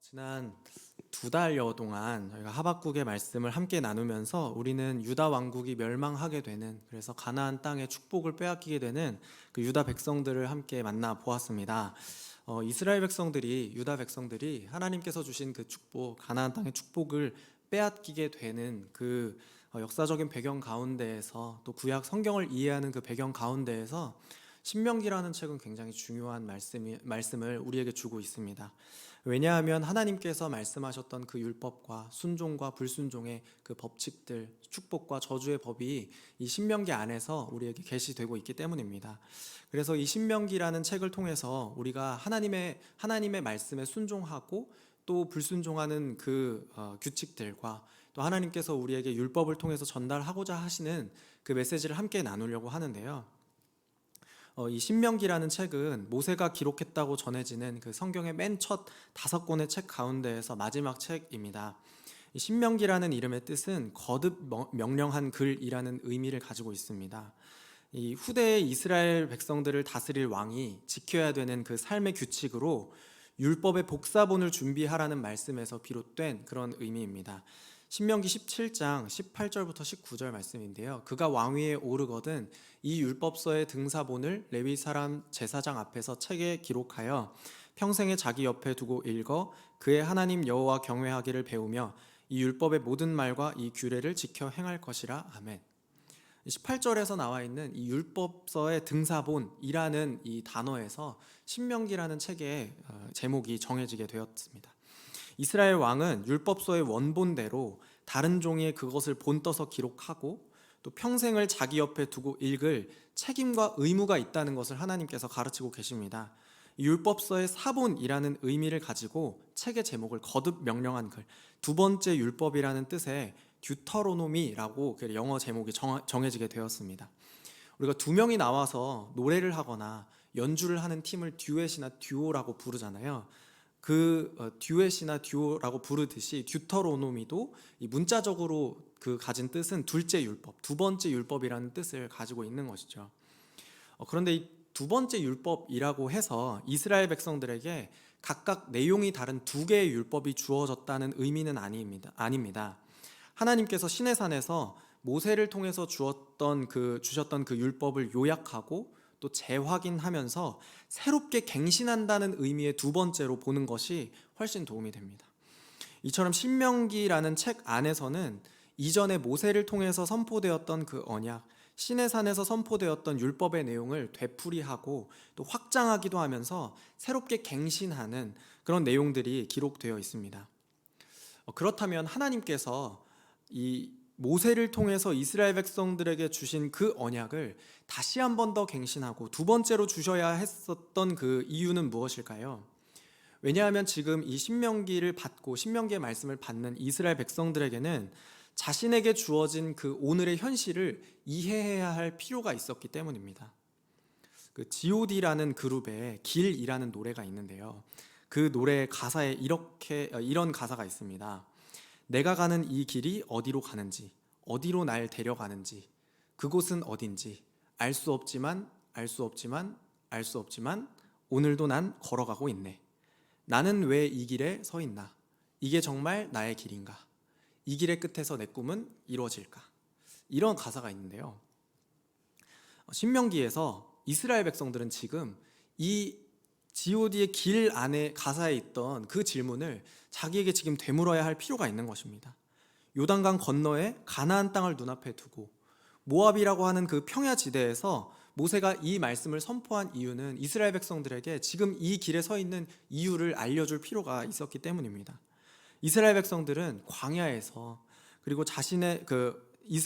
지난 2달여 동안 저희가 하박국의 말씀을 함께 나누면서 우리는 유다 왕국이 멸망하게 되는, 그래서 가나안 땅의 축복을 빼앗기게 되는 그 유다 백성들을 함께 만나 보았습니다. 이스라엘 백성들이, 유다 백성들이 하나님께서 주신 그 축복, 가나안 땅의 축복을 빼앗기게 되는 그 역사적인 배경 가운데에서, 또 구약 성경을 이해하는 그 배경 가운데에서 신명기라는 책은 굉장히 중요한 말씀을 우리에게 주고 있습니다. 왜냐하면 하나님께서 말씀하셨던 그 율법과 순종과 불순종의 그 법칙들, 축복과 저주의 법이 이 신명기 안에서 우리에게 계시되고 있기 때문입니다. 그래서 이 신명기라는 책을 통해서 우리가 하나님의 말씀에 순종하고 또 불순종하는 그 규칙들과, 또 하나님께서 우리에게 율법을 통해서 전달하고자 하시는 그 메시지를 함께 나누려고 하는데요. 이 신명기라는 책은 모세가 기록했다고 전해지는 그 성경의 맨 첫 5권의 책 가운데에서 마지막 책입니다. 이 신명기라는 이름의 뜻은 거듭 명령한 글이라는 의미를 가지고 있습니다. 이 후대의 이스라엘 백성들을 다스릴 왕이 지켜야 되는 그 삶의 규칙으로 율법의 복사본을 준비하라는 말씀에서 비롯된 그런 의미입니다. 신명기 17장 18절부터 19절 말씀인데요. 그가 왕위에 오르거든 이 율법서의 등사본을 레위 사람 제사장 앞에서 책에 기록하여 평생에 자기 옆에 두고 읽어 그의 하나님 여호와 경외하기를 배우며 이 율법의 모든 말과 이 규례를 지켜 행할 것이라. 아멘. 18절에서 나와 있는 이 율법서의 등사본이라는 이 단어에서 신명기라는 책의 제목이 정해지게 되었습니다. 이스라엘 왕은 율법서의 원본대로 다른 종이에 그것을 본떠서 기록하고 또 평생을 자기 옆에 두고 읽을 책임과 의무가 있다는 것을 하나님께서 가르치고 계십니다. 율법서의 사본이라는 의미를 가지고 책의 제목을 거듭 명령한 글, 두 번째 율법이라는 뜻의 듀터로노미라고 영어 제목이 정해지게 되었습니다. 우리가 2명이 나와서 노래를 하거나 연주를 하는 팀을 듀엣이나 듀오라고 부르잖아요. 그 듀엣이나 듀오라고 부르듯이 듀터로노미도 이 문자적으로 그 가진 뜻은 둘째 율법, 두 번째 율법이라는 뜻을 가지고 있는 것이죠. 그런데 이 두 번째 율법이라고 해서 이스라엘 백성들에게 각각 내용이 다른 2개의 율법이 주어졌다는 의미는 아닙니다. 하나님께서 시내산에서 모세를 통해서 주셨던 그 율법을 요약하고 또 재확인하면서 새롭게 갱신한다는 의미의 두 번째로 보는 것이 훨씬 도움이 됩니다. 이처럼 신명기라는 책 안에서는 이전에 모세를 통해서 선포되었던 그 언약, 시내산에서 선포되었던 율법의 내용을 되풀이하고 또 확장하기도 하면서 새롭게 갱신하는 그런 내용들이 기록되어 있습니다. 그렇다면 하나님께서 이 모세를 통해서 이스라엘 백성들에게 주신 그 언약을 다시 한 번 더 갱신하고 두 번째로 주셔야 했었던 그 이유는 무엇일까요? 왜냐하면 지금 이 신명기를 받고 신명기의 말씀을 받는 이스라엘 백성들에게는 자신에게 주어진 그 오늘의 현실을 이해해야 할 필요가 있었기 때문입니다. 그 G.O.D라는 그룹의 길이라는 노래가 있는데요. 그 노래 가사에 이런 가사가 있습니다. 내가 가는 이 길이 어디로 가는지, 어디로 날 데려가는지, 그곳은 어딘지 알 수 없지만 오늘도 난 걸어가고 있네. 나는 왜 이 길에 서 있나? 이게 정말 나의 길인가? 이 길의 끝에서 내 꿈은 이루어질까? 이런 가사가 있는데요. 신명기에서 이스라엘 백성들은 지금 이 G.O.D의 길 안에 가사에 있던 그 질문을 자기에게 지금 되물어야 할 필요가 있는 것입니다. 요단강 건너에 가나안 땅을 눈앞에 두고 모압이라고 하는 그 평야지대에서 모세가 이 말씀을 선포한 이유는 이스라엘 백성들에게 지금 이 길에 서 있는 이유를 알려줄 필요가 있었기 때문입니다. 이스라엘 백성들은 광야에서, 그리고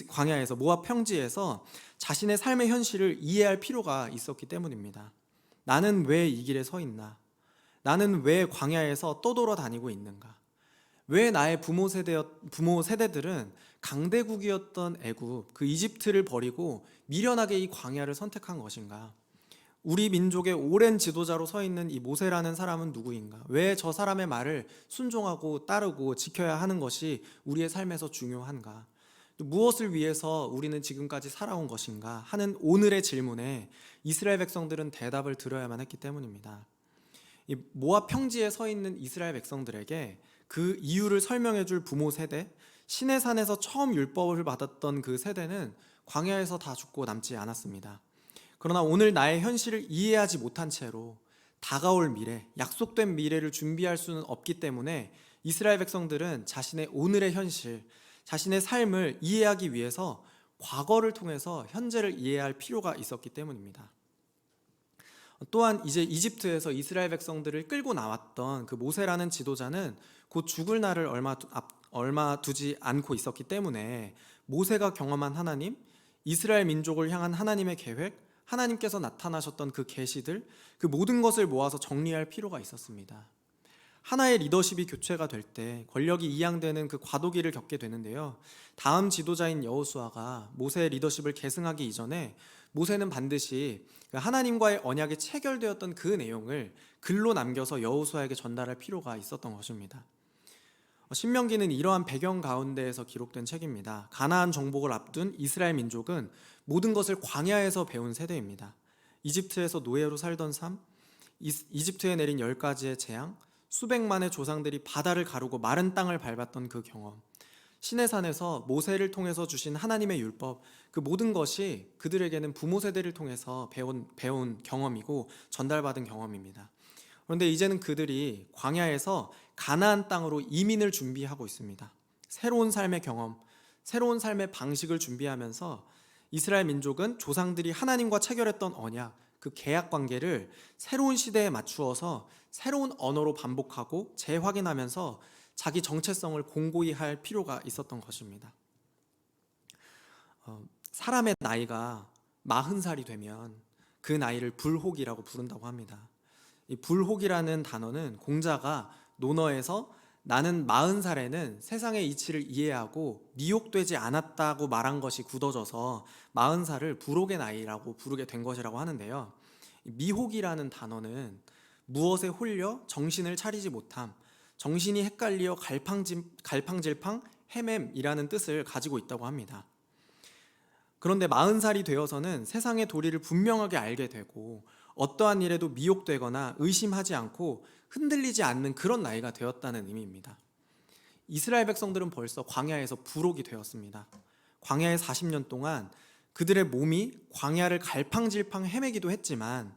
광야에서 모압 평지에서 자신의 삶의 현실을 이해할 필요가 있었기 때문입니다. 나는 왜 이 길에 서 있나? 나는 왜 광야에서 떠돌아다니고 있는가? 왜 나의 부모 세대들은 강대국이었던 애굽, 그 이집트를 버리고 미련하게 이 광야를 선택한 것인가? 우리 민족의 오랜 지도자로 서 있는 이 모세라는 사람은 누구인가? 왜 저 사람의 말을 순종하고 따르고 지켜야 하는 것이 우리의 삶에서 중요한가? 무엇을 위해서 우리는 지금까지 살아온 것인가 하는 오늘의 질문에 이스라엘 백성들은 대답을 들어야만 했기 때문입니다. 이 모압 평지에 서 있는 이스라엘 백성들에게 그 이유를 설명해 줄 부모 세대, 시내 산에서 처음 율법을 받았던 그 세대는 광야에서 다 죽고 남지 않았습니다. 그러나 오늘 나의 현실을 이해하지 못한 채로 다가올 미래, 약속된 미래를 준비할 수는 없기 때문에 이스라엘 백성들은 자신의 오늘의 현실, 자신의 삶을 이해하기 위해서 과거를 통해서 현재를 이해할 필요가 있었기 때문입니다. 또한 이제 이집트에서 이스라엘 백성들을 끌고 나왔던 그 모세라는 지도자는 곧 죽을 날을 얼마 두지 않고 있었기 때문에 모세가 경험한 하나님, 이스라엘 민족을 향한 하나님의 계획, 하나님께서 나타나셨던 그 계시들, 그 모든 것을 모아서 정리할 필요가 있었습니다. 하나의 리더십이 교체가 될 때 권력이 이양되는 그 과도기를 겪게 되는데요. 다음 지도자인 여호수아가 모세의 리더십을 계승하기 이전에 모세는 반드시 하나님과의 언약이 체결되었던 그 내용을 글로 남겨서 여호수아에게 전달할 필요가 있었던 것입니다. 신명기는 이러한 배경 가운데에서 기록된 책입니다. 가나안 정복을 앞둔 이스라엘 민족은 모든 것을 광야에서 배운 세대입니다. 이집트에서 노예로 살던 삶, 이집트에 내린 10가지의 재앙, 수백만의 조상들이 바다를 가르고 마른 땅을 밟았던 그 경험, 시내산에서 모세를 통해서 주신 하나님의 율법, 그 모든 것이 그들에게는 부모 세대를 통해서 배운 경험이고 전달받은 경험입니다. 그런데 이제는 그들이 광야에서 가나안 땅으로 이민을 준비하고 있습니다. 새로운 삶의 경험, 새로운 삶의 방식을 준비하면서 이스라엘 민족은 조상들이 하나님과 체결했던 언약, 그 계약 관계를 새로운 시대에 맞추어서 새로운 언어로 반복하고 재확인하면서 자기 정체성을 공고히 할 필요가 있었던 것입니다. 사람의 나이가 40살이 되면 그 나이를 불혹이라고 부른다고 합니다. 이 불혹이라는 단어는 공자가 논어에서 나는 40살에는 세상의 이치를 이해하고 미혹되지 않았다고 말한 것이 굳어져서 40살을 불혹의 나이라고 부르게 된 것이라고 하는데요. 미혹이라는 단어는 무엇에 홀려 정신을 차리지 못함, 정신이 헷갈려 갈팡질팡 헤맴이라는 뜻을 가지고 있다고 합니다. 그런데 40살이 되어서는 세상의 도리를 분명하게 알게 되고 어떠한 일에도 미혹되거나 의심하지 않고 흔들리지 않는 그런 나이가 되었다는 의미입니다. 이스라엘 백성들은 벌써 광야에서 부록이 되었습니다. 광야의 40년 동안 그들의 몸이 광야를 갈팡질팡 헤매기도 했지만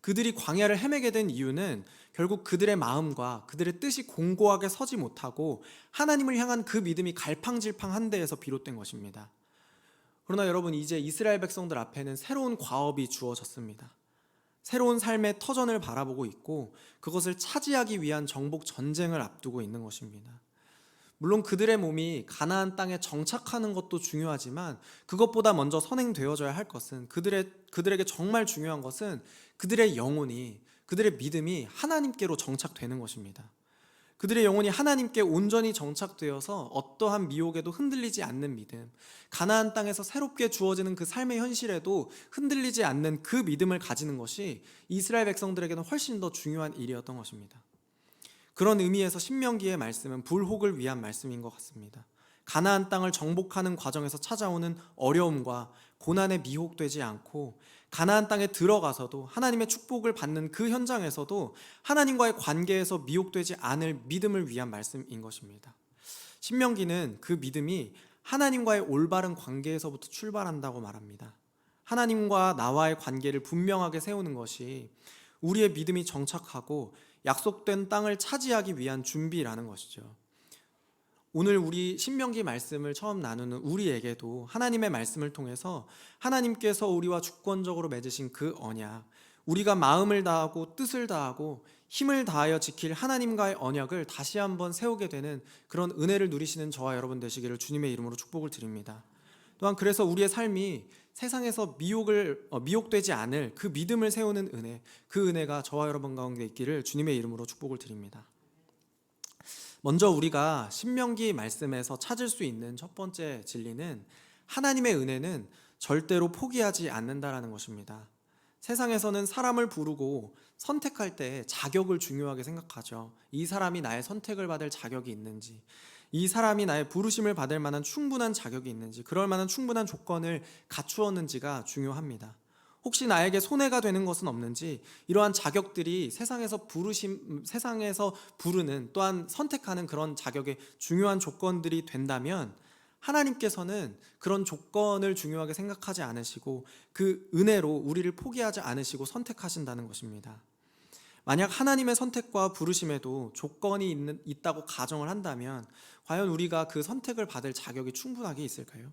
그들이 광야를 헤매게 된 이유는 결국 그들의 마음과 그들의 뜻이 공고하게 서지 못하고 하나님을 향한 그 믿음이 갈팡질팡한 데에서 비롯된 것입니다. 그러나 여러분, 이제 이스라엘 백성들 앞에는 새로운 과업이 주어졌습니다. 새로운 삶의 터전을 바라보고 있고 그것을 차지하기 위한 정복 전쟁을 앞두고 있는 것입니다. 물론 그들의 몸이 가나안 땅에 정착하는 것도 중요하지만 그것보다 먼저 선행되어져야 할 것은 그들에게 정말 중요한 것은 그들의 영혼이, 그들의 믿음이 하나님께로 정착되는 것입니다. 그들의 영혼이 하나님께 온전히 정착되어서 어떠한 미혹에도 흔들리지 않는 믿음, 가나안 땅에서 새롭게 주어지는 그 삶의 현실에도 흔들리지 않는 그 믿음을 가지는 것이 이스라엘 백성들에게는 훨씬 더 중요한 일이었던 것입니다. 그런 의미에서 신명기의 말씀은 불혹을 위한 말씀인 것 같습니다. 가나안 땅을 정복하는 과정에서 찾아오는 어려움과 고난에 미혹되지 않고 가나안 땅에 들어가서도 하나님의 축복을 받는 그 현장에서도 하나님과의 관계에서 미혹되지 않을 믿음을 위한 말씀인 것입니다. 신명기는 그 믿음이 하나님과의 올바른 관계에서부터 출발한다고 말합니다. 하나님과 나와의 관계를 분명하게 세우는 것이 우리의 믿음이 정착하고 약속된 땅을 차지하기 위한 준비라는 것이죠. 오늘 우리 신명기 말씀을 처음 나누는 우리에게도 하나님의 말씀을 통해서 하나님께서 우리와 주권적으로 맺으신 그 언약, 우리가 마음을 다하고 뜻을 다하고 힘을 다하여 지킬 하나님과의 언약을 다시 한번 세우게 되는 그런 은혜를 누리시는 저와 여러분 되시기를 주님의 이름으로 축복을 드립니다. 또한 그래서 우리의 삶이 세상에서 미혹되지 않을 그 믿음을 세우는 은혜, 그 은혜가 저와 여러분 가운데 있기를 주님의 이름으로 축복을 드립니다. 먼저 우리가 신명기 말씀에서 찾을 수 있는 첫 번째 진리는 하나님의 은혜는 절대로 포기하지 않는다라는 것입니다. 세상에서는 사람을 부르고 선택할 때 자격을 중요하게 생각하죠. 이 사람이 나의 선택을 받을 자격이 있는지, 이 사람이 나의 부르심을 받을 만한 충분한 자격이 있는지, 그럴 만한 충분한 조건을 갖추었는지가 중요합니다. 혹시 나에게 손해가 되는 것은 없는지, 이러한 자격들이 세상에서 부르는, 또한 선택하는 그런 자격의 중요한 조건들이 된다면 하나님께서는 그런 조건을 중요하게 생각하지 않으시고 그 은혜로 우리를 포기하지 않으시고 선택하신다는 것입니다. 만약 하나님의 선택과 부르심에도 조건이 있다고 가정을 한다면 과연 우리가 그 선택을 받을 자격이 충분하게 있을까요?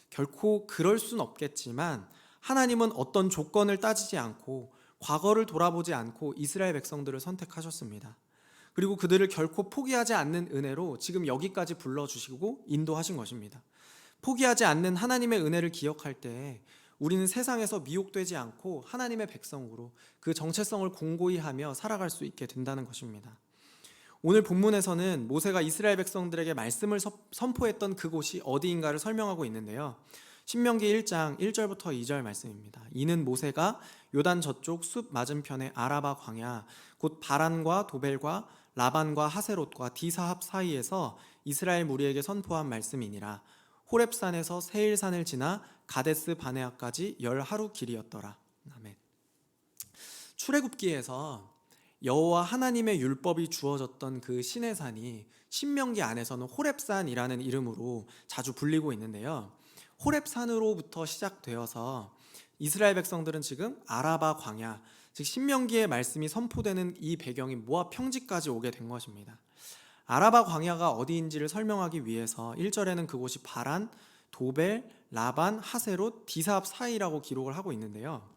결코 그럴 순 없겠지만 하나님은 어떤 조건을 따지지 않고 과거를 돌아보지 않고 이스라엘 백성들을 선택하셨습니다. 그리고 그들을 결코 포기하지 않는 은혜로 지금 여기까지 불러주시고 인도하신 것입니다. 포기하지 않는 하나님의 은혜를 기억할 때 우리는 세상에서 미혹되지 않고 하나님의 백성으로 그 정체성을 공고히 하며 살아갈 수 있게 된다는 것입니다. 오늘 본문에서는 모세가 이스라엘 백성들에게 말씀을 선포했던 그곳이 어디인가를 설명하고 있는데요. 신명기 1장 1절부터 2절 말씀입니다. 이는 모세가 요단 저쪽 숲 맞은편의 아라바 광야 곧 바란과 도벨과 라반과 하세롯과 디사합 사이에서 이스라엘 무리에게 선포한 말씀이니라. 호렙산에서 세일산을 지나 가데스 바네아까지 10하루 길이었더라. 아멘. 출애굽기에서 여호와 하나님의 율법이 주어졌던 그 시내산이 신명기 안에서는 호렙산이라는 이름으로 자주 불리고 있는데요. 호렙산으로부터 시작되어서 이스라엘 백성들은 지금 아라바 광야, 즉 신명기의 말씀이 선포되는 이 배경이 모압 평지까지 오게 된 것입니다. 아라바 광야가 어디인지를 설명하기 위해서 1절에는 그곳이 바란, 도벨, 라반, 하세롯, 디사합 사이라고 기록을 하고 있는데요.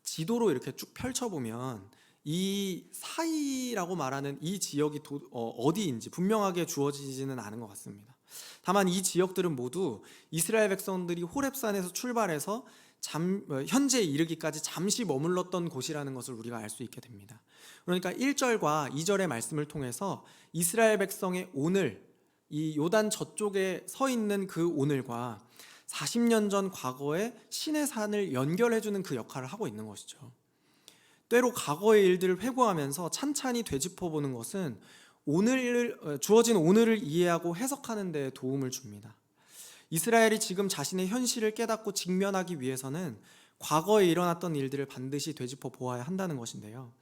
지도로 이렇게 쭉 펼쳐보면 이 사이라고 말하는 이 지역이 어디인지 분명하게 주어지지는 않은 것 같습니다. 다만 이 지역들은 모두 이스라엘 백성들이 호렙산에서 출발해서 현재에 이르기까지 잠시 머물렀던 곳이라는 것을 우리가 알 수 있게 됩니다. 그러니까 1절과 2절의 말씀을 통해서 이스라엘 백성의 오늘, 이 요단 저쪽에 서 있는 그 오늘과 40년 전 과거의 시내산을 연결해주는 그 역할을 하고 있는 것이죠. 때로 과거의 일들을 회고하면서 찬찬히 되짚어보는 것은 주어진 오늘을 이해하고 해석하는 데 도움을 줍니다. 이스라엘이 지금 자신의 현실을 깨닫고 직면하기 위해서는 과거에 일어났던 일들을 반드시 되짚어 보아야 한다는 것인데요.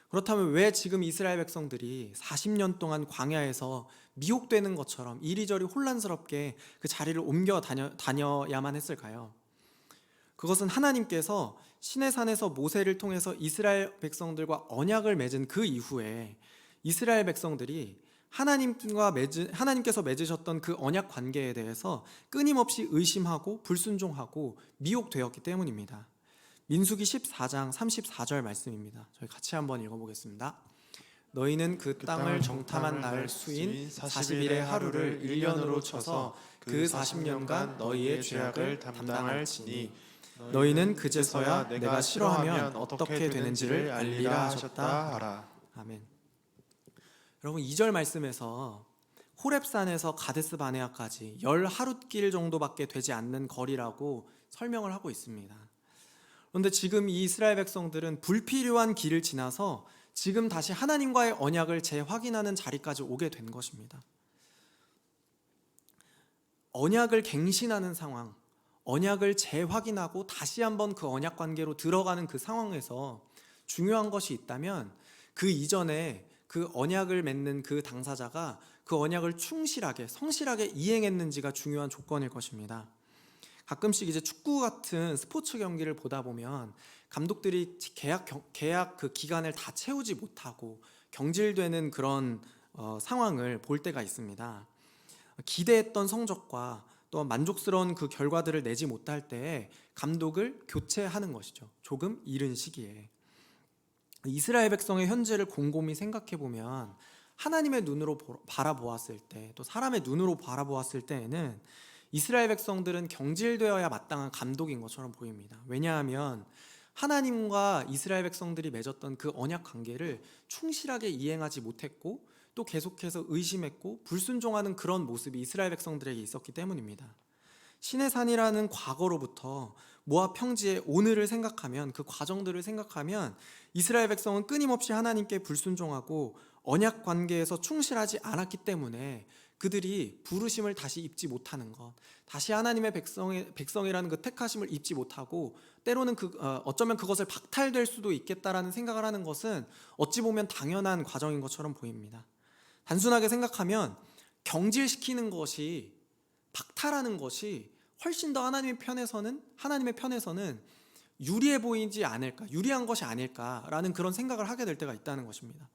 그렇다면 왜 지금 이스라엘 백성들이 40년 동안 광야에서 미혹되는 것처럼 이리저리 혼란스럽게 그 자리를 옮겨 다녀야만 했을까요? 그것은 하나님께서 시내산에서 모세를 통해서 이스라엘 백성들과 언약을 맺은 그 이후에 이스라엘 백성들이 하나님께서 맺으셨던 그 언약 관계에 대해서 끊임없이 의심하고 불순종하고 미혹되었기 때문입니다. 민수기 14장 34절 말씀입니다. 저희 같이 한번 읽어보겠습니다. 너희는 그 땅을 정탐한 날 수인 40일의 하루를 1년으로 쳐서 그 40년간 너희의 죄악을 담당할지니 너희는 그제서야 내가 싫어하면 어떻게 되는지를 알리라 하셨다 하라. 아멘. 여러분 2절 말씀에서 호렙산에서 가데스 바네아까지 10하룻길 정도밖에 되지 않는 거리라고 설명을 하고 있습니다. 그런데 지금 이 이스라엘 백성들은 불필요한 길을 지나서 지금 다시 하나님과의 언약을 재확인하는 자리까지 오게 된 것입니다. 언약을 갱신하는 상황, 언약을 재확인하고 다시 한번 그 언약 관계로 들어가는 그 상황에서 중요한 것이 있다면 그 이전에 그 언약을 맺는 그 당사자가 그 언약을 성실하게 이행했는지가 중요한 조건일 것입니다. 가끔씩 이제 축구 같은 스포츠 경기를 보다 보면 감독들이 계약 그 기간을 다 채우지 못하고 경질되는 그런 상황을 볼 때가 있습니다. 기대했던 성적과 또 만족스러운 그 결과들을 내지 못할 때에 감독을 교체하는 것이죠. 조금 이른 시기에. 이스라엘 백성의 현재를 곰곰이 생각해 보면 하나님의 눈으로 바라보았을 때, 또 사람의 눈으로 바라보았을 때에는 이스라엘 백성들은 경질되어야 마땅한 감독인 것처럼 보입니다. 왜냐하면 하나님과 이스라엘 백성들이 맺었던 그 언약 관계를 충실하게 이행하지 못했고 또 계속해서 의심했고 불순종하는 그런 모습이 이스라엘 백성들에게 있었기 때문입니다. 시내산이라는 과거로부터 모압 평지의 오늘을 생각하면, 그 과정들을 생각하면 이스라엘 백성은 끊임없이 하나님께 불순종하고 언약 관계에서 충실하지 않았기 때문에 그들이 부르심을 다시 입지 못하는 것, 다시 하나님의 백성이라는 그 택하심을 입지 못하고 때로는 어쩌면 그것을 박탈될 수도 있겠다라는 생각을 하는 것은 어찌 보면 당연한 과정인 것처럼 보입니다. 단순하게 생각하면 경질시키는 것이, 박탈하는 것이 훨씬 더 하나님의 편에서는 유리해 보이지 않을까, 유리한 것이 아닐까라는 그런 생각을 하게 될 때가 있다는 것입니다.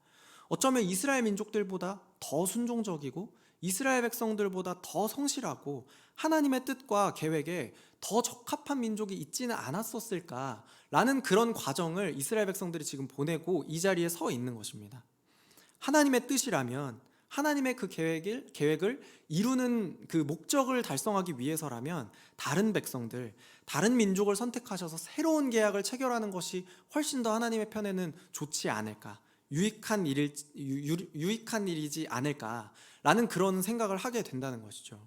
어쩌면 이스라엘 민족들보다 더 순종적이고 이스라엘 백성들보다 더 성실하고 하나님의 뜻과 계획에 더 적합한 민족이 있지는 않았었을까라는 그런 과정을 이스라엘 백성들이 지금 보내고 이 자리에 서 있는 것입니다. 하나님의 뜻이라면, 하나님의 그 계획을 이루는 그 목적을 달성하기 위해서라면 다른 백성들, 다른 민족을 선택하셔서 새로운 계약을 체결하는 것이 훨씬 더 하나님의 편에는 좋지 않을까, 유익한 일이지 않을까라는 그런 생각을 하게 된다는 것이죠.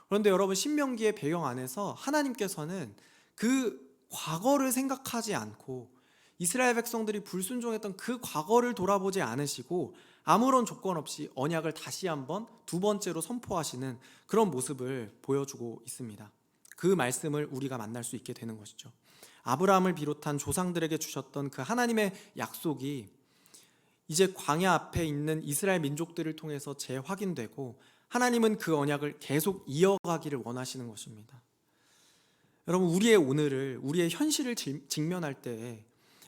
그런데 여러분, 신명기의 배경 안에서 하나님께서는 그 과거를 생각하지 않고 이스라엘 백성들이 불순종했던 그 과거를 돌아보지 않으시고 아무런 조건 없이 언약을 다시 한번 두 번째로 선포하시는 그런 모습을 보여주고 있습니다. 그 말씀을 우리가 만날 수 있게 되는 것이죠. 아브라함을 비롯한 조상들에게 주셨던 그 하나님의 약속이 이제 광야 앞에 있는 이스라엘 민족들을 통해서 재확인되고 하나님은 그 언약을 계속 이어가기를 원하시는 것입니다. 여러분, 우리의 오늘을, 우리의 현실을 직면할 때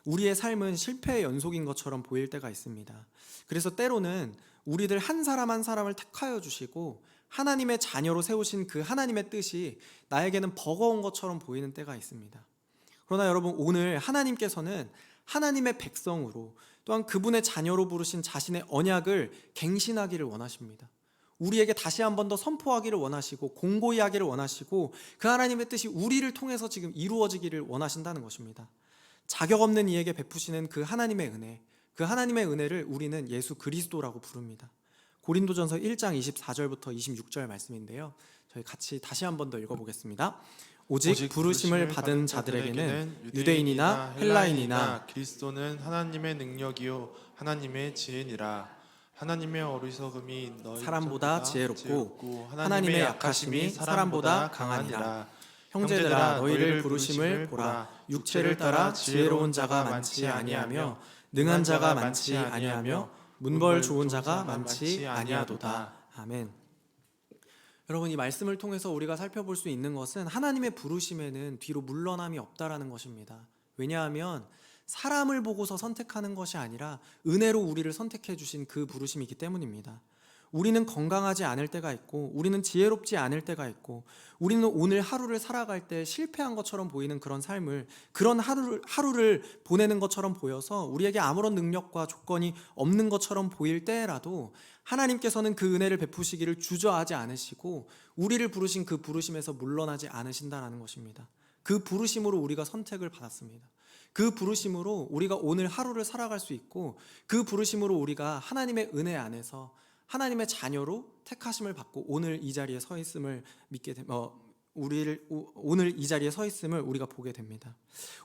우리의 삶은 실패의 연속인 것처럼 보일 때가 있습니다. 그래서 때로는 우리들 한 사람 한 사람을 택하여 주시고 하나님의 자녀로 세우신 그 하나님의 뜻이 나에게는 버거운 것처럼 보이는 때가 있습니다. 그러나 여러분, 오늘 하나님께서는 하나님의 백성으로, 또한 그분의 자녀로 부르신 자신의 언약을 갱신하기를 원하십니다. 우리에게 다시 한 번 더 선포하기를 원하시고 공고히 하기를 원하시고 그 하나님의 뜻이 우리를 통해서 지금 이루어지기를 원하신다는 것입니다. 자격 없는 이에게 베푸시는 그 하나님의 은혜, 그 하나님의 은혜를 우리는 예수 그리스도라고 부릅니다. 고린도전서 1장 24절부터 26절 말씀인데요, 저희 같이 다시 한 번 더 읽어보겠습니다. 오직 부르심을 받은 자들에게는 유대인이나 헬라인이나 그리스도는 하나님의 능력이요 하나님의 지혜니라. 하나님의 어리석음이 너희 사람보다 지혜롭고 하나님의 약하심이 사람보다 강하니라. 형제들아, 너희를 부르심을 보라. 육체를 따라 지혜로운 자가 많지 아니하며 능한 자가 많지 아니하며 문벌 좋은 자가 많지 아니하도다. 아멘. 여러분, 이 말씀을 통해서 우리가 살펴볼 수 있는 것은 하나님의 부르심에는 뒤로 물러남이 없다라는 것입니다. 왜냐하면 사람을 보고서 선택하는 것이 아니라 은혜로 우리를 선택해 주신 그 부르심이기 때문입니다. 우리는 건강하지 않을 때가 있고 우리는 지혜롭지 않을 때가 있고 우리는 오늘 하루를 살아갈 때 실패한 것처럼 보이는 그런 삶을, 그런 하루를 보내는 것처럼 보여서 우리에게 아무런 능력과 조건이 없는 것처럼 보일 때라도 하나님께서는 그 은혜를 베푸시기를 주저하지 않으시고 우리를 부르신 그 부르심에서 물러나지 않으신다는 것입니다. 그 부르심으로 우리가 선택을 받았습니다. 그 부르심으로 우리가 오늘 하루를 살아갈 수 있고 그 부르심으로 우리가 하나님의 은혜 안에서 하나님의 자녀로 택하심을 받고 오늘 이 자리에 서 있음을 오늘 이 자리에 서 있음을 우리가 보게 됩니다.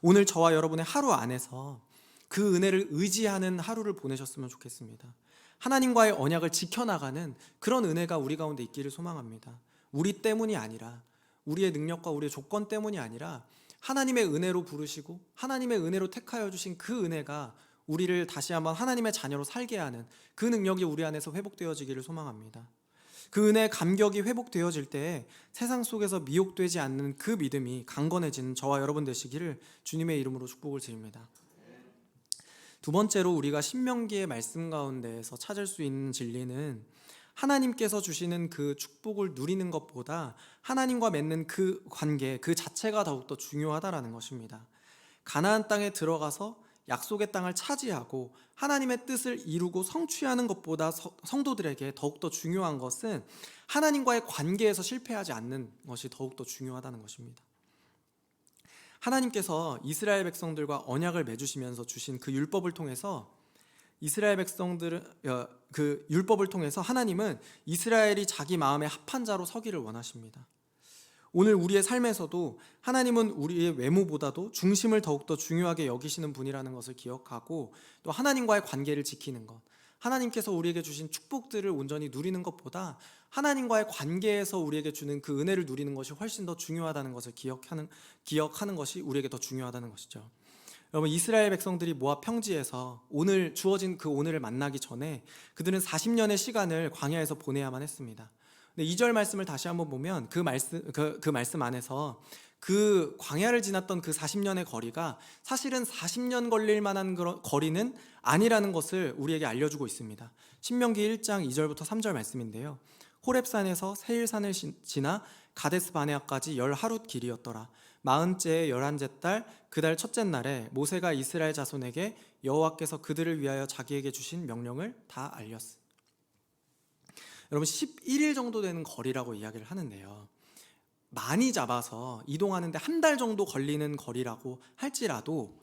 오늘 저와 여러분의 하루 안에서 그 은혜를 의지하는 하루를 보내셨으면 좋겠습니다. 하나님과의 언약을 지켜나가는 그런 은혜가 우리 가운데 있기를 소망합니다. 우리 때문이 아니라, 우리의 능력과 우리의 조건 때문이 아니라 하나님의 은혜로 부르시고 하나님의 은혜로 택하여 주신 그 은혜가 우리를 다시 한번 하나님의 자녀로 살게 하는 그 능력이 우리 안에서 회복되어지기를 소망합니다. 그 은혜의 감격이 회복되어질 때 세상 속에서 미혹되지 않는 그 믿음이 강건해지는 저와 여러분 되시기를 주님의 이름으로 축복을 드립니다. 두 번째로 우리가 신명기의 말씀 가운데에서 찾을 수 있는 진리는 하나님께서 주시는 그 축복을 누리는 것보다 하나님과 맺는 그 관계 그 자체가 더욱더 중요하다라는 것입니다. 가나안 땅에 들어가서 약속의 땅을 차지하고 하나님의 뜻을 이루고 성취하는 것보다 성도들에게 더욱더 중요한 것은 하나님과의 관계에서 실패하지 않는 것이 더욱더 중요하다는 것입니다. 하나님께서 이스라엘 백성들과 언약을 맺으시면서 주신 그 율법을 통해서 그 율법을 통해서 하나님은 이스라엘이 자기 마음에 합한 자로 서기를 원하십니다. 오늘 우리의 삶에서도 하나님은 우리의 외모보다도 중심을 더욱더 중요하게 여기시는 분이라는 것을 기억하고 또 하나님과의 관계를 지키는 것, 하나님께서 우리에게 주신 축복들을 온전히 누리는 것보다 하나님과의 관계에서 우리에게 주는 그 은혜를 누리는 것이 훨씬 더 중요하다는 것을 기억하는 것이 우리에게 더 중요하다는 것이죠. 여러분, 이스라엘 백성들이 모압 평지에서 오늘 주어진 그 오늘을 만나기 전에 그들은 40년의 시간을 광야에서 보내야만 했습니다. 근데 2절 말씀을 다시 한번 보면 그 말씀 안에서 그 광야를 지났던 그 40년의 거리가 사실은 40년 걸릴 만한 그런 거리는 아니라는 것을 우리에게 알려주고 있습니다. 신명기 1장 2절부터 3절 말씀인데요. 호렙산에서 세일산을 지나 가데스 바네아까지 10하룻 길이었더라. 40째의 11째 달 그 달 첫째 날에 모세가 이스라엘 자손에게 여호와께서 그들을 위하여 자기에게 주신 명령을 다 알렸습니다. 여러분, 11일 정도 되는 거리라고 이야기를 하는데요. 많이 잡아서 이동하는데 한 달 정도 걸리는 거리라고 할지라도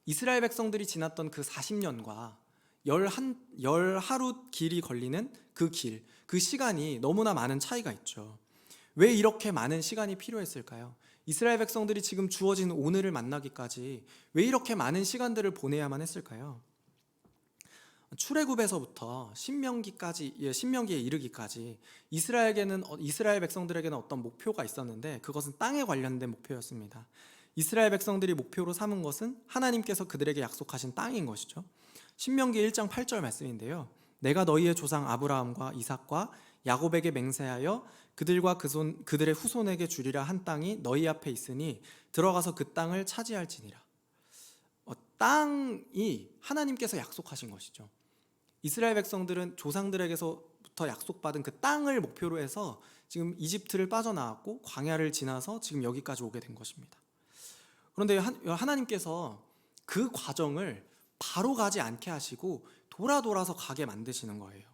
이스라엘 백성들이 지났던 그 40년과 10하룻 길이 걸리는 그 길, 그 시간이 너무나 많은 차이가 있죠. 왜 이렇게 많은 시간이 필요했을까요? 이스라엘 백성들이 지금 주어진 오늘을 만나기까지 왜 이렇게 많은 시간들을 보내야만 했을까요? 출애굽에서부터 신명기에 이르기까지 이스라엘 백성들에게는 어떤 목표가 있었는데 그것은 땅에 관련된 목표였습니다. 이스라엘 백성들이 목표로 삼은 것은 하나님께서 그들에게 약속하신 땅인 것이죠. 신명기 1장 8절 말씀인데요. 내가 너희의 조상 아브라함과 이삭과 야곱에게 맹세하여 그들과 그들의 후손에게 주리라 한 땅이 너희 앞에 있으니 들어가서 그 땅을 차지할지니라. 땅이 하나님께서 약속하신 것이죠. 이스라엘 백성들은 조상들에게서부터 약속받은 그 땅을 목표로 해서 지금 이집트를 빠져나왔고 광야를 지나서 지금 여기까지 오게 된 것입니다. 그런데 하나님께서 그 과정을 바로 가지 않게 하시고 돌아서 가게 만드시는 거예요.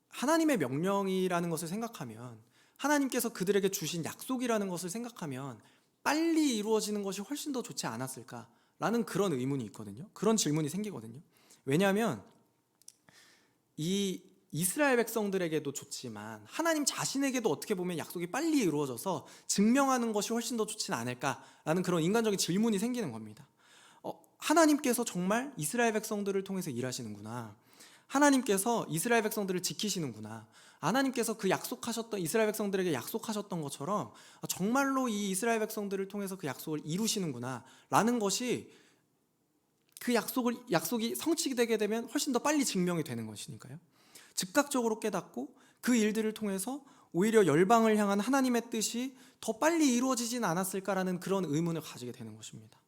하나님의 명령이라는 것을 생각하면, 하나님께서 그들에게 주신 약속이라는 것을 생각하면 빨리 이루어지는 것이 훨씬 더 좋지 않았을까라는 그런 의문이 있거든요. 그런 질문이 생기거든요. 왜냐하면 이 이스라엘 백성들에게도 좋지만 하나님 자신에게도 어떻게 보면 약속이 빨리 이루어져서 증명하는 것이 훨씬 더 좋지는 않을까라는 그런 인간적인 질문이 생기는 겁니다. 하나님께서 정말 이스라엘 백성들을 통해서 일하시는구나. 하나님께서 이스라엘 백성들을 지키시는구나. 하나님께서 그 이스라엘 백성들에게 약속하셨던 것처럼 정말로 이 이스라엘 백성들을 통해서 그 약속을 이루시는구나 라는 것이, 그 약속이 성취되게 되면 훨씬 더 빨리 증명이 되는 것이니까요. 즉각적으로 깨닫고 그 일들을 통해서 오히려 열방을 향한 하나님의 뜻이 더 빨리 이루어지진 않았을까라는 그런 의문을 가지게 되는 것입니다.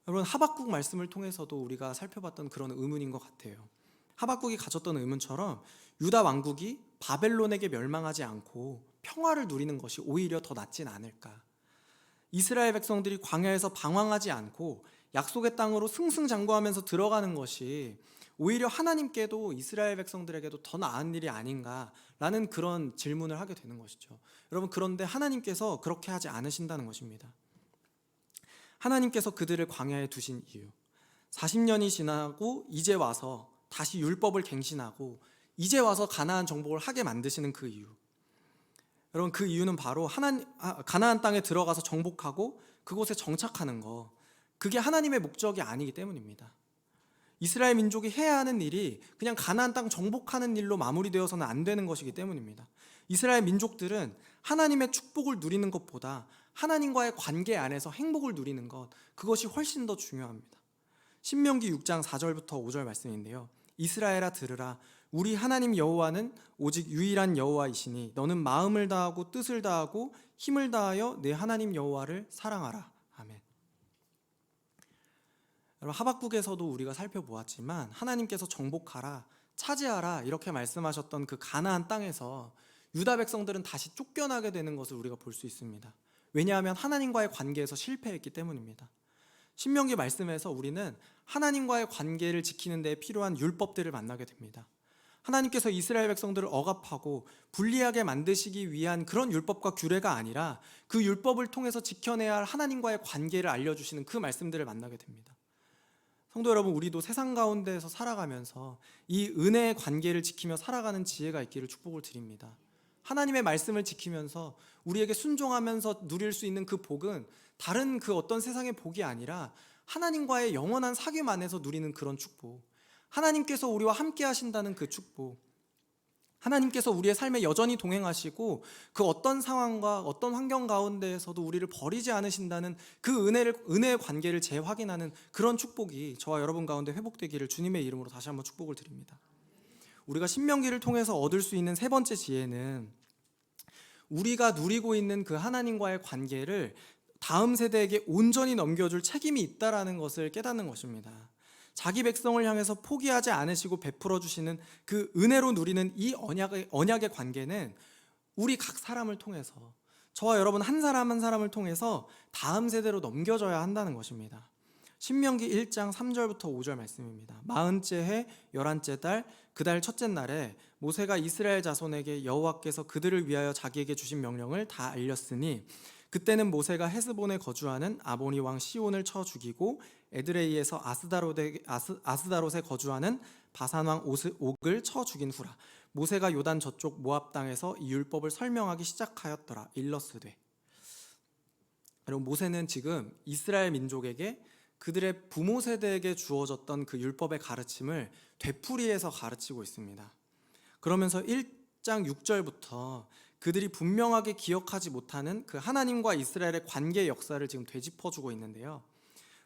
여러분, 하박국 말씀을 통해서도 우리가 살펴봤던 그런 의문인 것 같아요. 하박국이 가졌던 의문처럼 유다 왕국이 바벨론에게 멸망하지 않고 평화를 누리는 것이 오히려 더 낫진 않을까. 이스라엘 백성들이 광야에서 방황하지 않고 약속의 땅으로 승승장구하면서 들어가는 것이 오히려 하나님께도 이스라엘 백성들에게도 더 나은 일이 아닌가라는 그런 질문을 하게 되는 것이죠. 여러분, 그런데 하나님께서 그렇게 하지 않으신다는 것입니다. 하나님께서 그들을 광야에 두신 이유, 40년이 지나고 이제 와서 다시 율법을 갱신하고 이제 와서 가나안 정복을 하게 만드시는 그 이유, 여러분, 그 이유는 바로 가나안 땅에 들어가서 정복하고 그곳에 정착하는 거, 그게 하나님의 목적이 아니기 때문입니다. 이스라엘 민족이 해야 하는 일이 그냥 가나안 땅 정복하는 일로 마무리되어서는 안 되는 것이기 때문입니다. 이스라엘 민족들은 하나님의 축복을 누리는 것보다 하나님과의 관계 안에서 행복을 누리는 것, 그것이 훨씬 더 중요합니다. 신명기 6장 4절부터 5절 말씀인데요. 이스라엘아 들으라. 우리 하나님 여호와는 오직 유일한 여호와이시니 너는 마음을 다하고 뜻을 다하고 힘을 다하여 내 하나님 여호와를 사랑하라. 아멘. 여러분, 하박국에서도 우리가 살펴보았지만 하나님께서 정복하라, 차지하라 이렇게 말씀하셨던 그 가나안 땅에서 유다 백성들은 다시 쫓겨나게 되는 것을 우리가 볼 수 있습니다. 왜냐하면 하나님과의 관계에서 실패했기 때문입니다. 신명기 말씀에서 우리는 하나님과의 관계를 지키는 데 필요한 율법들을 만나게 됩니다. 하나님께서 이스라엘 백성들을 억압하고 불리하게 만드시기 위한 그런 율법과 규례가 아니라 그 율법을 통해서 지켜내야 할 하나님과의 관계를 알려주시는 그 말씀들을 만나게 됩니다. 성도 여러분, 우리도 세상 가운데에서 살아가면서 이 은혜의 관계를 지키며 살아가는 지혜가 있기를 축복을 드립니다. 하나님의 말씀을 지키면서 우리에게 순종하면서 누릴 수 있는 그 복은 다른 그 어떤 세상의 복이 아니라 하나님과의 영원한 사귐 안에서 누리는 그런 축복, 하나님께서 우리와 함께 하신다는 그 축복, 하나님께서 우리의 삶에 여전히 동행하시고 그 어떤 상황과 어떤 환경 가운데에서도 우리를 버리지 않으신다는 그 은혜의 관계를 재확인하는 그런 축복이 저와 여러분 가운데 회복되기를 주님의 이름으로 다시 한번 축복을 드립니다. 우리가 신명기를 통해서 얻을 수 있는 세 번째 지혜는 우리가 누리고 있는 그 하나님과의 관계를 다음 세대에게 온전히 넘겨줄 책임이 있다라는 것을 깨닫는 것입니다. 자기 백성을 향해서 포기하지 않으시고 베풀어 주시는 그 은혜로 누리는 이 언약의 관계는 우리 각 사람을 통해서, 저와 여러분 한 사람 한 사람을 통해서 다음 세대로 넘겨져야 한다는 것입니다. 신명기 1장 3절부터 5절 말씀입니다. 40째 해 11째 달 그 달 첫째 날에 모세가 이스라엘 자손에게 여호와께서 그들을 위하여 자기에게 주신 명령을 다 알렸으니 그때는 모세가 헤스본에 거주하는 아모니 왕 시온을 쳐 죽이고 에드레이에서 아스다롯에 거주하는 바산 왕 옥을 쳐 죽인 후라. 모세가 요단 저쪽 모압 땅에서 이 율법을 설명하기 시작하였더라. 일러스되. 여러분, 모세는 지금 이스라엘 민족에게 그들의 부모 세대에게 주어졌던 그 율법의 가르침을 되풀이해서 가르치고 있습니다. 그러면서 1장 6절부터 그들이 분명하게 기억하지 못하는 그 하나님과 이스라엘의 관계 역사를 지금 되짚어주고 있는데요.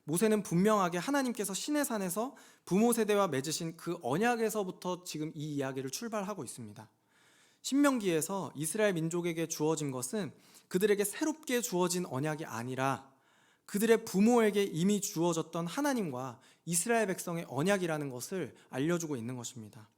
모세는 분명하게 하나님께서 시내산에서 부모 세대와 맺으신 그 언약에서부터 지금 이 이야기를 출발하고 있습니다. 신명기에서 이스라엘 민족에게 주어진 것은 그들에게 새롭게 주어진 언약이 아니라 그들의 부모에게 이미 주어졌던 하나님과 이스라엘 백성의 언약이라는 것을 알려주고 있는 것입니다.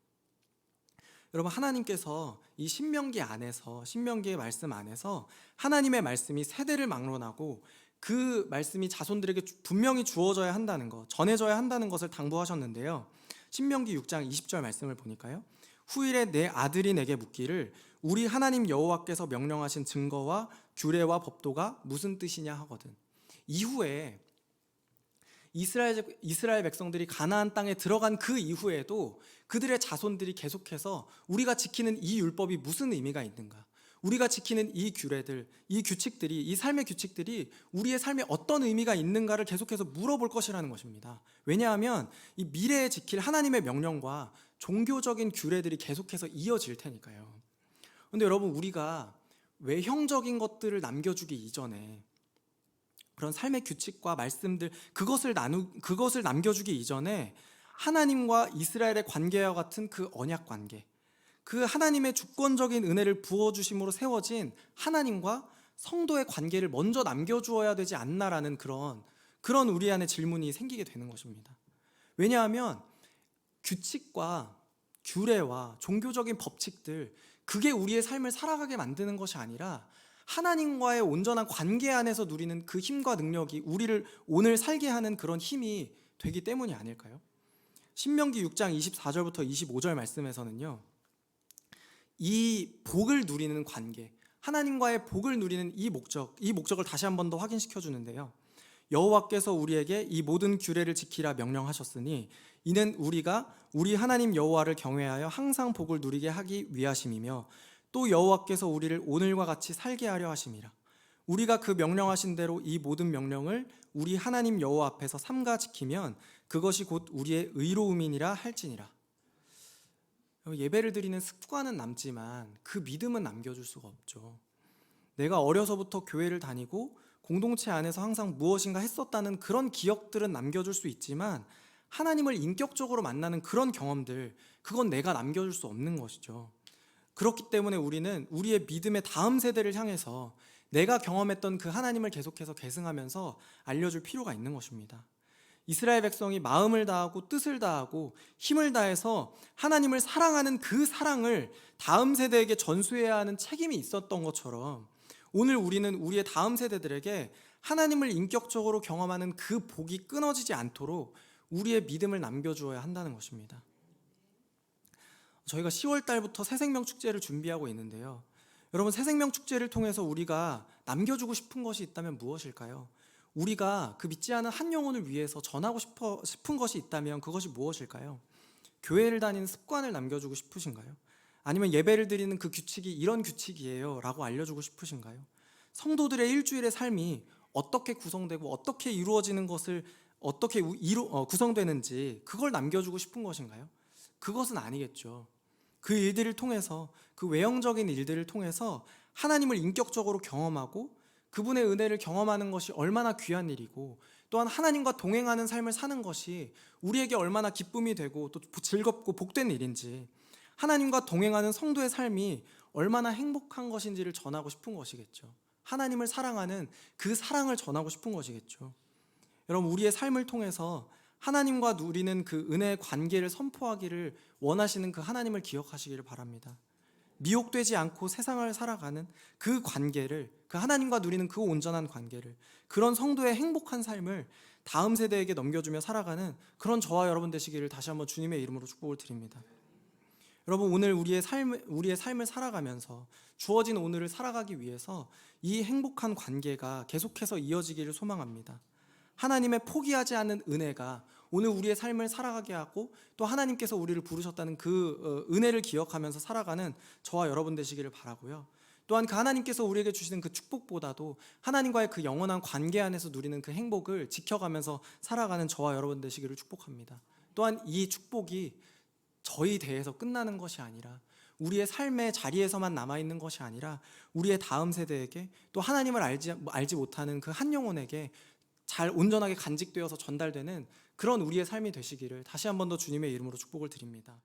여러분, 하나님께서 이 신명기의 말씀 안에서 하나님의 말씀이 세대를 막론하고 그 말씀이 자손들에게 분명히 주어져야 한다는 것, 전해져야 한다는 것을 당부하셨는데요. 신명기 6장 20절 말씀을 보니까요. 후일에 내 아들이 내게 묻기를 우리 하나님 여호와께서 명령하신 증거와 규례와 법도가 무슨 뜻이냐 하거든. 이후에 이스라엘 백성들이 가나안 땅에 들어간 그 이후에도 그들의 자손들이 계속해서 우리가 지키는 이 율법이 무슨 의미가 있는가, 우리가 지키는 이 규례들, 이 규칙들이, 이 삶의 규칙들이 우리의 삶에 어떤 의미가 있는가를 계속해서 물어볼 것이라는 것입니다. 왜냐하면 이 미래에 지킬 하나님의 명령과 종교적인 규례들이 계속해서 이어질 테니까요. 그런데 여러분, 우리가 외형적인 것들을 남겨주기 이전에, 그런 삶의 규칙과 말씀들, 그것을 남겨주기 이전에 하나님과 이스라엘의 관계와 같은 그 언약 관계, 그 하나님의 주권적인 은혜를 부어주심으로 세워진 하나님과 성도의 관계를 먼저 남겨주어야 되지 않나라는 그런 우리 안에 질문이 생기게 되는 것입니다. 왜냐하면 규칙과 규례와 종교적인 법칙들, 그게 우리의 삶을 살아가게 만드는 것이 아니라 하나님과의 온전한 관계 안에서 누리는 그 힘과 능력이 우리를 오늘 살게 하는 그런 힘이 되기 때문이 아닐까요? 신명기 6장 24절부터 25절 말씀에서는요, 이 복을 누리는 관계, 하나님과의 복을 누리는 이 목적을 다시 한 번 더 확인시켜 주는데요. 여호와께서 우리에게 이 모든 규례를 지키라 명령하셨으니 이는 우리가 우리 하나님 여호와를 경외하여 항상 복을 누리게 하기 위하심이며 또 여호와께서 우리를 오늘과 같이 살게 하려 하심이라. 우리가 그 명령하신 대로 이 모든 명령을 우리 하나님 여호와 앞에서 삼가 지키면 그것이 곧 우리의 의로움이니라 할지니라. 예배를 드리는 습관은 남지만 그 믿음은 남겨줄 수가 없죠. 내가 어려서부터 교회를 다니고 공동체 안에서 항상 무엇인가 했었다는 그런 기억들은 남겨줄 수 있지만 하나님을 인격적으로 만나는 그런 경험들, 그건 내가 남겨줄 수 없는 것이죠. 그렇기 때문에 우리는 우리의 믿음의 다음 세대를 향해서 내가 경험했던 그 하나님을 계속해서 계승하면서 알려줄 필요가 있는 것입니다. 이스라엘 백성이 마음을 다하고 뜻을 다하고 힘을 다해서 하나님을 사랑하는 그 사랑을 다음 세대에게 전수해야 하는 책임이 있었던 것처럼 오늘 우리는 우리의 다음 세대들에게 하나님을 인격적으로 경험하는 그 복이 끊어지지 않도록 우리의 믿음을 남겨주어야 한다는 것입니다. 저희가 10월 달부터 새생명 축제를 준비하고 있는데요. 여러분, 새생명 축제를 통해서 우리가 남겨주고 싶은 것이 있다면 무엇일까요? 우리가 그 믿지 않은 한 영혼을 위해서 전하고 싶은 것이 있다면 그것이 무엇일까요? 교회를 다니는 습관을 남겨주고 싶으신가요? 아니면 예배를 드리는 그 규칙이 이런 규칙이에요 라고 알려주고 싶으신가요? 성도들의 일주일의 삶이 어떻게 구성되고 어떻게 이루어지는 것을 어떻게 구성되는지 그걸 남겨주고 싶은 것인가요? 그것은 아니겠죠. 그 일들을 통해서, 그 외형적인 일들을 통해서 하나님을 인격적으로 경험하고 그분의 은혜를 경험하는 것이 얼마나 귀한 일이고, 또한 하나님과 동행하는 삶을 사는 것이 우리에게 얼마나 기쁨이 되고 또 즐겁고 복된 일인지, 하나님과 동행하는 성도의 삶이 얼마나 행복한 것인지를 전하고 싶은 것이겠죠. 하나님을 사랑하는 그 사랑을 전하고 싶은 것이겠죠. 여러분, 우리의 삶을 통해서 하나님과 누리는 그 은혜의 관계를 선포하기를 원하시는 그 하나님을 기억하시기를 바랍니다. 미혹되지 않고 세상을 살아가는 그 관계를, 그 하나님과 누리는 그 온전한 관계를, 그런 성도의 행복한 삶을 다음 세대에게 넘겨주며 살아가는 그런 저와 여러분 되시기를 다시 한번 주님의 이름으로 축복을 드립니다. 여러분, 오늘 우리의 삶을 살아가면서, 주어진 오늘을 살아가기 위해서 이 행복한 관계가 계속해서 이어지기를 소망합니다. 하나님의 포기하지 않는 은혜가 오늘 우리의 삶을 살아가게 하고, 또 하나님께서 우리를 부르셨다는 그 은혜를 기억하면서 살아가는 저와 여러분 되시기를 바라고요. 또한 그 하나님께서 우리에게 주시는 그 축복보다도 하나님과의 그 영원한 관계 안에서 누리는 그 행복을 지켜가면서 살아가는 저와 여러분 되시기를 축복합니다. 또한 이 축복이 저희 대에서 끝나는 것이 아니라, 우리의 삶의 자리에서만 남아있는 것이 아니라, 우리의 다음 세대에게, 또 하나님을 알지 못하는 그 한 영혼에게 잘 온전하게 간직되어서 전달되는 그런 우리의 삶이 되시기를 다시 한 번 더 주님의 이름으로 축복을 드립니다.